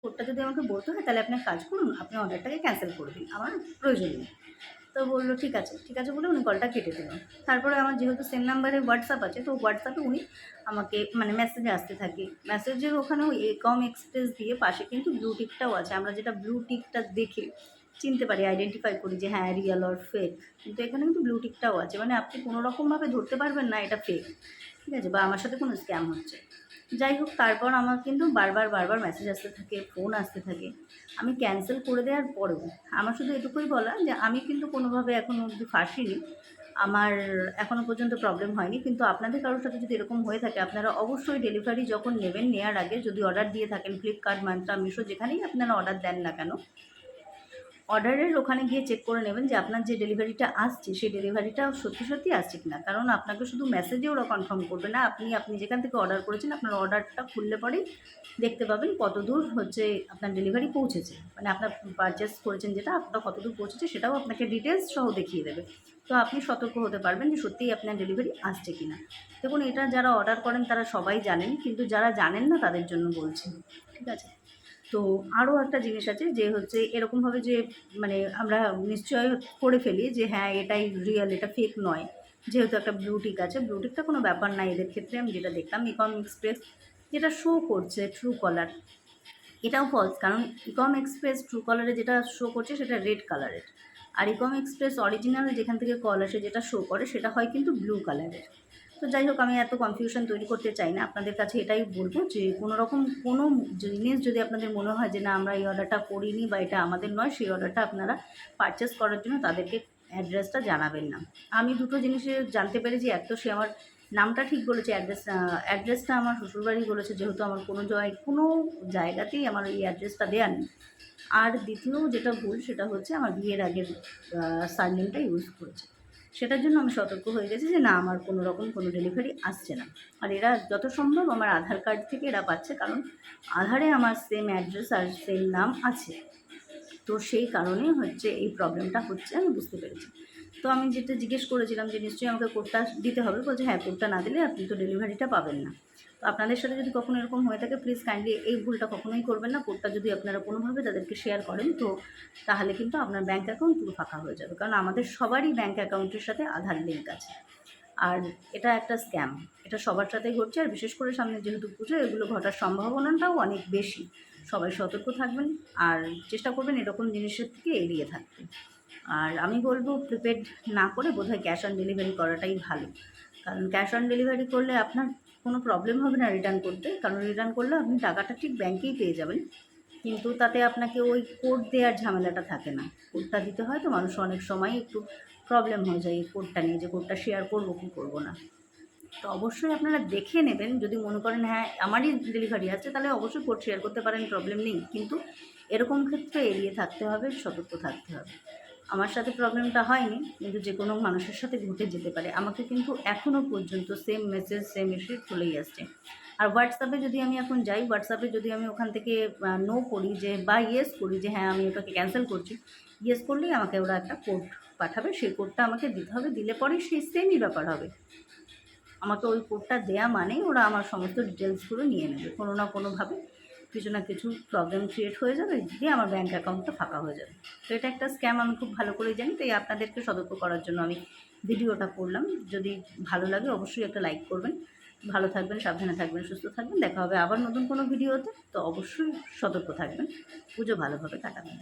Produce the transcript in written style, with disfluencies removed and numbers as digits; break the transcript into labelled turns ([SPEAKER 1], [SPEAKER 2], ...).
[SPEAKER 1] কোডটা যদি আমাকে বলতে হয় তাহলে আপনি এক কাজ করুন, আপনি অর্ডারটাকে ক্যানসেল করে দিন, আমার প্রয়োজন নেই। তো বললো ঠিক আছে, ঠিক আছে বলে উনি কলটা কেটে দিলেন। তারপরে আমার যেহেতু সেম নাম্বারে হোয়াটসঅ্যাপ আছে, তো হোয়াটসঅ্যাপে উনি আমাকে মানে মেসেজে আসতে থাকে। মেসেজের ওখানে ওই একম এক্সপ্রেস দিয়ে পাশে কিন্তু ব্লু টিকটাও আছে। আমরা যেটা ব্লু টিকটা দেখে চিনতে পারি, আইডেন্টিফাই করি যে হ্যাঁ রিয়েল অর ফেক। কিন্তু এখানে কিন্তু ব্লু টিকটাও আছে, মানে আপনি কোনো রকমভাবে ধরতে পারবেন না এটা ফেক, ঠিক আছে, বা আমার সাথে কোনো স্ক্যাম হচ্ছে। যাই হোক, তারপর আমার কিন্তু বারবার মেসেজ আসতে থাকে, ফোন আসতে থাকে। আমি ক্যান্সেল করে দেওয়ার পরেও আমার শুধু এটুকুই বলা যে আমি কিন্তু কোনোভাবে এখনও অবধি ফাঁসিনি, আমার এখনও পর্যন্ত প্রবলেম হয়নি। কিন্তু আপনাদের কারোর সাথে যদি এরকম হয়ে থাকে, আপনারা অবশ্যই ডেলিভারি যখন নেবেন, নেওয়ার আগে যদি অর্ডার দিয়ে থাকেন ফ্লিপকার্ট, মান্ত্রা, মিশো, যেখানেই আপনারা অর্ডার দেন না কেন, অর্ডারের ওখানে গিয়ে চেক করে নেবেন যে আপনার যে ডেলিভারিটা আসছে সেই ডেলিভারিটা সত্যি আসছে কিনা। কারণ আপনাকে শুধু মেসেজে ওরা কনফার্ম করবে না, আপনি যেখান থেকে অর্ডার করেছেন আপনার অর্ডারটা খুললে পরেই দেখতে পাবেন কতদূর হচ্ছে আপনার ডেলিভারি পৌঁছেছে, মানে আপনার পারচেস করেছেন যেটা আপনার কতদূর পৌঁছেছে সেটাও আপনাকে ডিটেলস সহ দেখিয়ে দেবে। তো আপনি সতর্ক হতে পারবেন যে সত্যিই আপনার ডেলিভারি আসছে কিনা। দেখুন, এটা যারা অর্ডার করেন তারা সবাই জানেন, কিন্তু যারা জানেন না তাদের জন্য বলছি, ঠিক আছে। তো আরও একটা জিনিস আছে যে হচ্ছে এরকমভাবে যে মানে আমরা নিশ্চয় করে ফেলি যে হ্যাঁ এটাই রিয়েল, এটা ফেক নয়, যেহেতু একটা ব্লু টিক আছে। ব্লু টিকটা কোনো ব্যাপার না এদের ক্ষেত্রে। আমি যেটা দেখলাম ইকম এক্সপ্রেস যেটা শো করছে ট্রু কলার, এটাও ফলস। কারণ ইকম এক্সপ্রেস ট্রু কলারে যেটা শো করছে সেটা রেড কালারের, আর ইকম এক্সপ্রেস অরিজিনাল যেখান থেকে কল আসে যেটা শো করে সেটা হয় কিন্তু ব্লু কালারের। তো যাই হোক, আমি এত কনফিউশন তৈরি করতে চাই না, আপনাদের কাছে এটাই বলবো যে কোনো রকম কোনো জিনিস যদি আপনাদের মনে হয় যে না আমরা এই অর্ডারটা করিনি বা এটা আমাদের নয়, সেই অর্ডারটা আপনারা পারচেস করার জন্য তাদেরকে অ্যাড্রেসটা জানাবেন না। আমি দুটো জিনিসে জানতে পেরেছি, এক তো সে আমার নামটা ঠিক বলেছে, অ্যাড্রেসটা আমার শ্বশুরবাড়ি বলেছে, যেহেতু আমার কোনো জায়গাতেই আমার এই অ্যাড্রেসটা দেওয়া নেই। আর দ্বিতীয় যেটা ভুল সেটা হচ্ছে আমার বিয়ের আগের সারনেমটা ইউজ করেছে। সেটার জন্য আমি সতর্ক হয়ে গেছি যে না আমার কোনো রকম কোনো ডেলিভারি আসছে না। আর এরা যত সম্ভব আমার আধার কার্ড থেকে এরা পাচ্ছে, কারণ আধারে আমার সেম অ্যাড্রেস আর সেম নাম আছে। তো সেই কারণে হচ্ছে এই প্রবলেমটা হচ্ছে, আমি বুঝতে পেরেছি। তো আমি যেটা জিজ্ঞেস করেছিলাম যে নিশ্চয়ই আমাকে কোডটা দিতে হবে, বলছে হ্যাঁ কোডটা না দিলে আপনি তো ডেলিভারিটা পাবেন না। তো আপনাদের সাথে যদি কখনো এরকম হয়ে থাকে প্লিজ কাইন্ডলি এই ভুলটা কখনোই করবেন না। কোডটা যদি আপনারা কোনোভাবে তাদেরকে শেয়ার করেন তো তাহলে কিন্তু আপনার ব্যাঙ্ক অ্যাকাউন্ট পুরো ফাঁকা হয়ে যাবে, কারণ আমাদের সবারই ব্যাঙ্ক অ্যাকাউন্টের সাথে আধার লিঙ্ক আছে। আর এটা একটা স্ক্যাম, এটা সবার সাথেই ঘটছে, আর বিশেষ করে সামনে যেহেতু পুজো, এগুলো ঘটার সম্ভাবনাটাও অনেক বেশি। সবাই সতর্ক থাকবেন আর চেষ্টা করবেন এরকম জিনিসের থেকে এড়িয়ে থাকতে। আর আমি বলবো প্রিপেড না করে বোধহয় ক্যাশ অন ডেলিভারি করাটাই ভালো, কারণ ক্যাশ অন ডেলিভারি করলে আপনার কোনো প্রবলেম হবে না রিটার্ন করতে, কারণ রিটার্ন করলে আপনি টাকাটা ঠিক ব্যাংকেই পেয়ে যাবেন। কিন্তু তাতে আপনাকে ওই কোড দেওয়ার ঝামেলাটা থাকে না। কোডটা দিতে হয় তো মানুষ অনেক সময় একটু প্রবলেম হয়ে যায় এই কোডটা নিয়ে, যে কোডটা শেয়ার করবো কি করবো না। তো অবশ্যই আপনারা দেখে নেবেন, যদি মনে করেন হ্যাঁ আমারই ডেলিভারি আছে তাহলে অবশ্যই কোড শেয়ার করতে পারেন, প্রবলেম নেই। কিন্তু এরকম ক্ষেত্রে এড়িয়ে থাকতে হবে, সতর্ক থাকতে হবে। আমার সাথে প্রবলেমটা হয়নি, কিন্তু যে কোনো মানুষের সাথে ঘটে যেতে পারে। আমাকে কিন্তু এখনও পর্যন্ত সেম মেসেজ সেম ইস্যু চলেই আসছে। আর হোয়াটসঅ্যাপে যদি আমি এখন যাই, হোয়াটসঅ্যাপে যদি আমি ওখান থেকে নো করি যে বা ইয়েস করি যে হ্যাঁ আমি ওটাকে ক্যান্সেল করছি, ইয়েস করলেই আমাকে ওরা একটা কোড পাঠাবে, সেই কোডটা আমাকে দিতে হবে, দিলে পরেই সেই সেমই ব্যাপার হবে। আমাকে ওই কোডটা দেয়া মানেই ওরা আমার সমস্ত ডিটেলসগুলো নিয়ে নেবে, কোনো না কোনোভাবে কিছু না কিছু প্রবলেম ক্রিয়েট হয়ে যাবে, দিয়ে আমার ব্যাঙ্ক অ্যাকাউন্টটা ফাঁকা হয়ে যাবে। তো এটা একটা স্ক্যাম, আমি খুব ভালো করেই জানি, তাই আপনাদেরকে সতর্ক করার জন্য আমি ভিডিওটা করলাম। যদি ভালো লাগে অবশ্যই একটা লাইক করবেন। ভালো থাকবেন, সাবধানে থাকবেন, সুস্থ থাকবেন। দেখা হবে আবার নতুন কোনো ভিডিওতে। তো অবশ্যই সতর্ক থাকবেন, পুজো ভালোভাবে কাটাবেন।